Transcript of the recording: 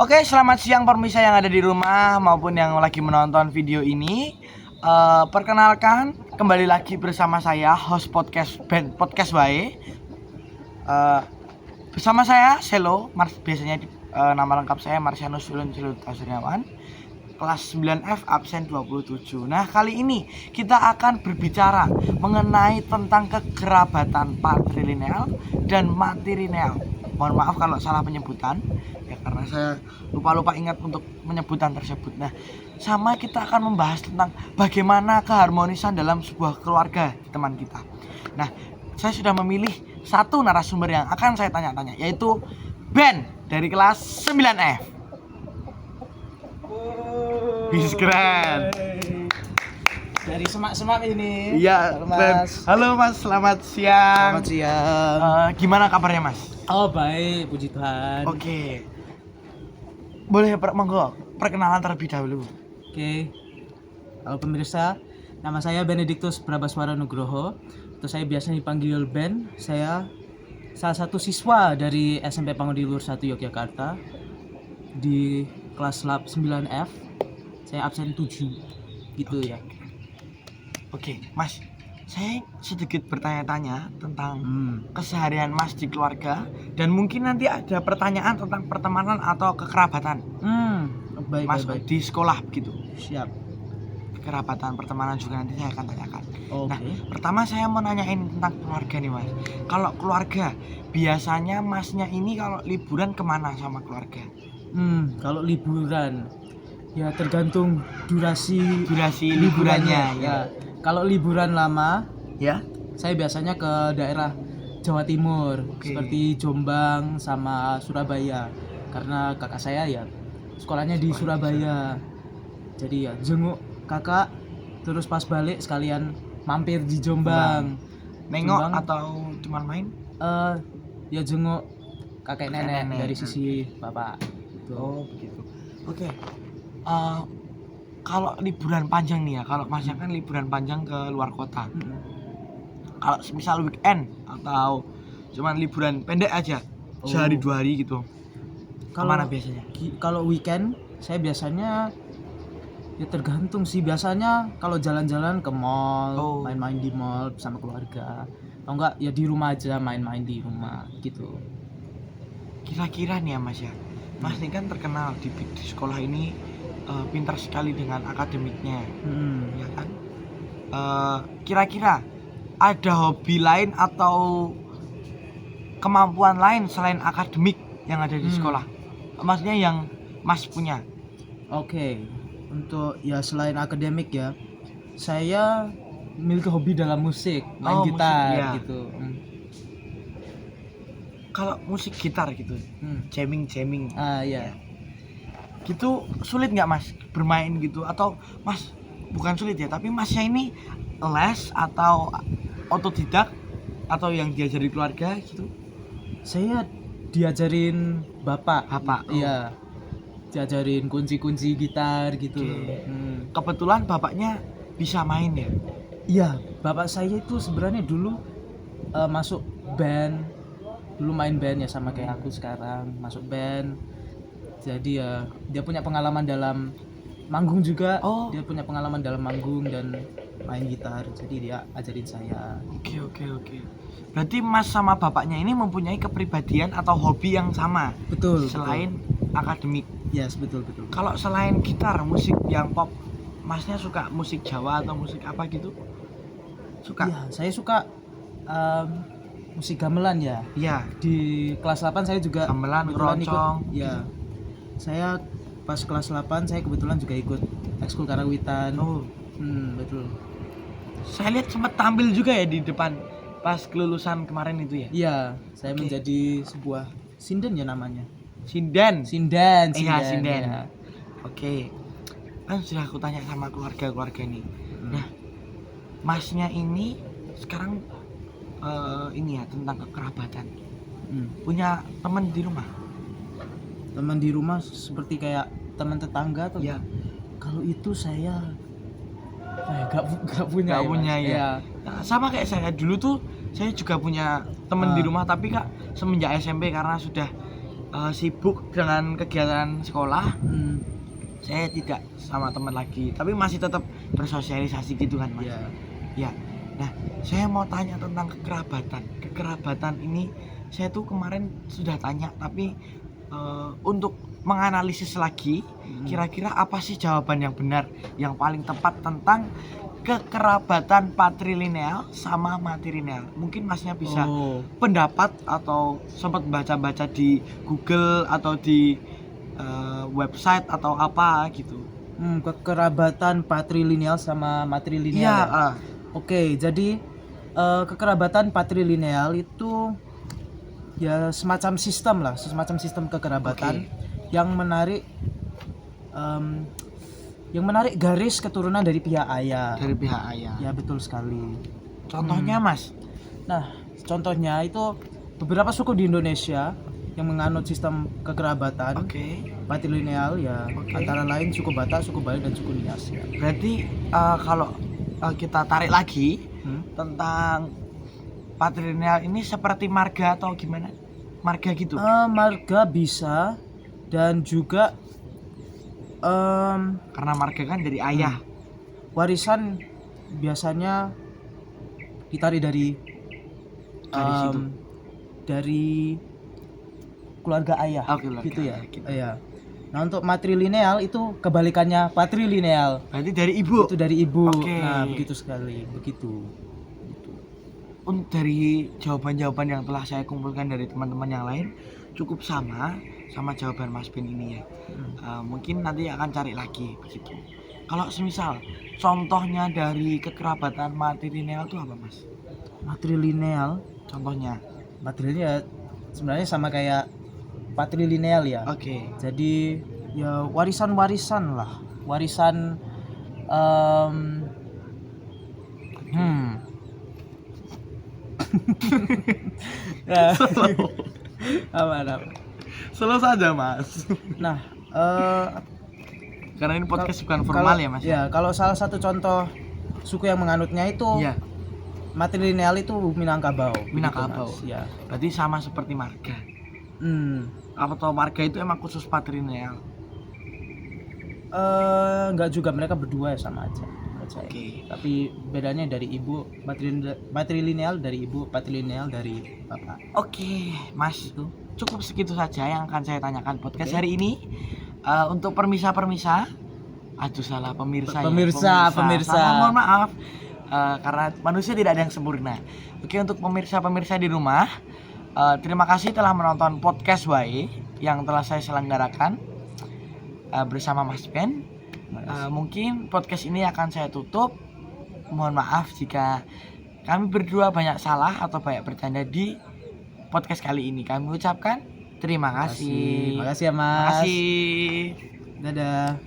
Oke, selamat siang pemirsa yang ada di rumah maupun yang lagi menonton video ini. Perkenalkan, kembali lagi bersama saya, host podcast Wae. Bersama saya, Selo, biasanya nama lengkap saya Marsianus Ulun Ciluta Suryawan, kelas 9F absen 27. Nah, kali ini kita akan berbicara mengenai tentang kekerabatan patrilineal dan matrilineal. Mohon maaf kalau salah penyebutan ya, karena saya lupa ingat untuk penyebutan tersebut. Nah, sama kita akan membahas tentang bagaimana keharmonisan dalam sebuah keluarga teman kita. Nah, saya sudah memilih satu narasumber yang akan saya tanya-tanya, yaitu Ben dari kelas 9F. Bis keren. Dari semak-semak ini. Iya, Mas. Halo Mas, selamat siang. Selamat siang. Gimana kabarnya Mas? Oh baik, puji Tuhan. Oke. Boleh monggo perkenalan terlebih dahulu. Oke. Halo pemirsa, nama saya Benediktus Prabaswara Nugroho. Atau saya biasa dipanggil Ben. Saya salah satu siswa dari SMP Pangudi Luhur 1 Yogyakarta di kelas lab 9F. Saya absen 7 gitu ya. Oke, Mas. Saya sedikit bertanya-tanya tentang keseharian Mas di keluarga, dan mungkin nanti ada pertanyaan tentang pertemanan atau kekerabatan. Baik, Mas baik. di sekolah begitu. Siap. Kekerabatan, pertemanan juga nanti saya akan tanyakan. Oke. Nah, pertama saya mau nanyain tentang keluarga nih Mas. Kalau keluarga, biasanya Masnya ini kalau liburan kemana sama keluarga? Kalau liburan ya tergantung durasi liburannya ya. Kalau liburan lama ya. saya biasanya ke daerah Jawa Timur, seperti Jombang sama Surabaya, karena kakak saya ya sekolahnya di Surabaya. Jadi ya jenguk kakak, terus pas balik sekalian mampir di Jombang. Nengok atau cuman main? Ya jenguk kakek nenek dari sisi bapak. Oh begitu. Oke. Kalau liburan panjang nih ya, kalau Masnya kan liburan panjang ke luar kota. Kalau misal weekend atau cuman liburan pendek aja, sehari 2 hari gitu, kemana biasanya? Kalau weekend saya biasanya ya tergantung sih. Biasanya kalau jalan-jalan ke mall, main-main di mall bersama keluarga. Atau enggak ya di rumah aja, main-main di rumah gitu. Kira-kira nih ya Mas ya, Mas ini kan terkenal di sekolah ini pintar sekali dengan akademiknya, ya kan? Kira-kira ada hobi lain atau kemampuan lain selain akademik yang ada di sekolah? Maksudnya yang Mas punya? Oke. Untuk ya selain akademik ya, saya memiliki hobi dalam musik, main gitar musik, ya. gitu. Kalau musik gitar gitu, jamming. Ya. Gitu sulit nggak Mas bermain gitu, atau Mas bukan sulit ya, tapi Masnya ini les atau otodidak atau yang diajari keluarga gitu? Saya diajarin bapak. Iya. Diajarin kunci-kunci gitar gitu. Kebetulan bapaknya bisa main ya? Iya, bapak saya itu sebenarnya dulu masuk band. Dulu main band ya sama kayak aku sekarang, masuk band. Jadi ya dia punya pengalaman dalam manggung juga. Dia punya pengalaman dalam manggung dan main gitar. Jadi dia ajarin saya. Oke. Berarti Mas sama bapaknya ini mempunyai kepribadian atau hobi yang sama. Betul. Selain akademik. Yes, betul. Kalau selain gitar, musik yang pop, Masnya suka musik Jawa atau musik apa gitu? Suka? Iya, saya suka musik gamelan ya. Iya. Di kelas 8 saya juga gamelan, keroncong. Ya. Saya pas kelas 8 saya kebetulan juga ikut ekskul karawitan. Betul. Saya lihat sempat tampil juga ya di depan pas kelulusan kemarin itu ya. Iya, saya menjadi sebuah sinden ya namanya. Sinden. Iya, sinden. Ya. Oke. Kan sudah aku tanya sama keluarga ini. Nah, Masnya ini sekarang ini ya tentang kekerabatan. Punya teman di rumah? Teman di rumah seperti kayak teman tetangga atau ya? Kalau itu saya nggak punya ya. Nah, sama kayak saya dulu tuh, saya juga punya teman di rumah, tapi Kak semenjak SMP karena sudah sibuk dengan kegiatan sekolah, Hmm, saya tidak sama teman lagi, tapi masih tetap bersosialisasi gitu kan Mas. ya. Ya. Nah, saya mau tanya tentang kekerabatan. Kekerabatan ini saya tuh kemarin sudah tanya, tapi untuk menganalisis lagi, kira-kira apa sih jawaban yang benar, yang paling tepat tentang kekerabatan patrilineal sama matrilineal? Mungkin Masnya bisa Oh, pendapat atau sempat baca-baca di Google atau di website atau apa gitu. kekerabatan patrilineal sama matrilineal Iya, ya. Oke, jadi kekerabatan patrilineal itu ya semacam sistem kekerabatan yang menarik garis keturunan dari pihak ayah. dari pihak ayah. Ya betul sekali. Contohnya Mas. Nah, contohnya itu beberapa suku di Indonesia yang menganut sistem kekerabatan Oke. patrilineal ya, Oke. antara lain suku Batak, suku Bali dan suku Nias ya. Berarti kalau kita tarik lagi tentang patrilineal ini seperti marga atau gimana? Marga gitu. Marga bisa dan juga Karena marga kan dari ayah. warisan biasanya ditarik dari Situ. dari keluarga ayah, Oh, keluarga gitu ya. ayah, gitu. Iya. Nah, untuk matrilineal itu kebalikannya patrilineal. Berarti dari ibu. Itu dari ibu. Oke. Nah, begitu sekali, begitu. Dari jawaban-jawaban yang telah saya kumpulkan dari teman-teman yang lain cukup sama jawaban Mas Ben ini ya. Mungkin nanti akan cari lagi begitu. Kalau semisal contohnya dari kekerabatan matrilineal itu apa Mas? Matrilineal, Contohnya. matrilineal sebenarnya sama kayak patrilineal ya. Oke. Jadi ya warisan-warisan lah, warisan ya, apa. Slow saja Mas. Nah, Karena ini podcast bukan formal ya Mas. ya, kalau salah satu contoh suku yang menganutnya itu Iya. matrilineal itu Minangkabau. Minangkabau. Begitu, Mas. Ya. Berarti sama seperti marga. Atau marga itu emang khusus patrilineal. Enggak juga, mereka berdua ya sama aja menurut saya. Oke. Tapi bedanya dari ibu matrilineal dari ibu, patrilineal dari bapak. Oke, Mas. Itu. Cukup segitu saja yang akan saya tanyakan podcast Oke. hari ini. Untuk pemirsa, aduh salah pemirsa. Pemirsa. Sama, mohon maaf. Karena manusia tidak ada yang sempurna. Oke, untuk pemirsa di rumah, terima kasih telah menonton podcast Wae yang telah saya selenggarakan bersama Mas Ben. Mungkin podcast ini akan saya tutup. Mohon maaf jika kami berdua banyak salah atau banyak bercanda di podcast kali ini. Kami ucapkan terima kasih. Makasih ya, Mas. Makasih. Dadah.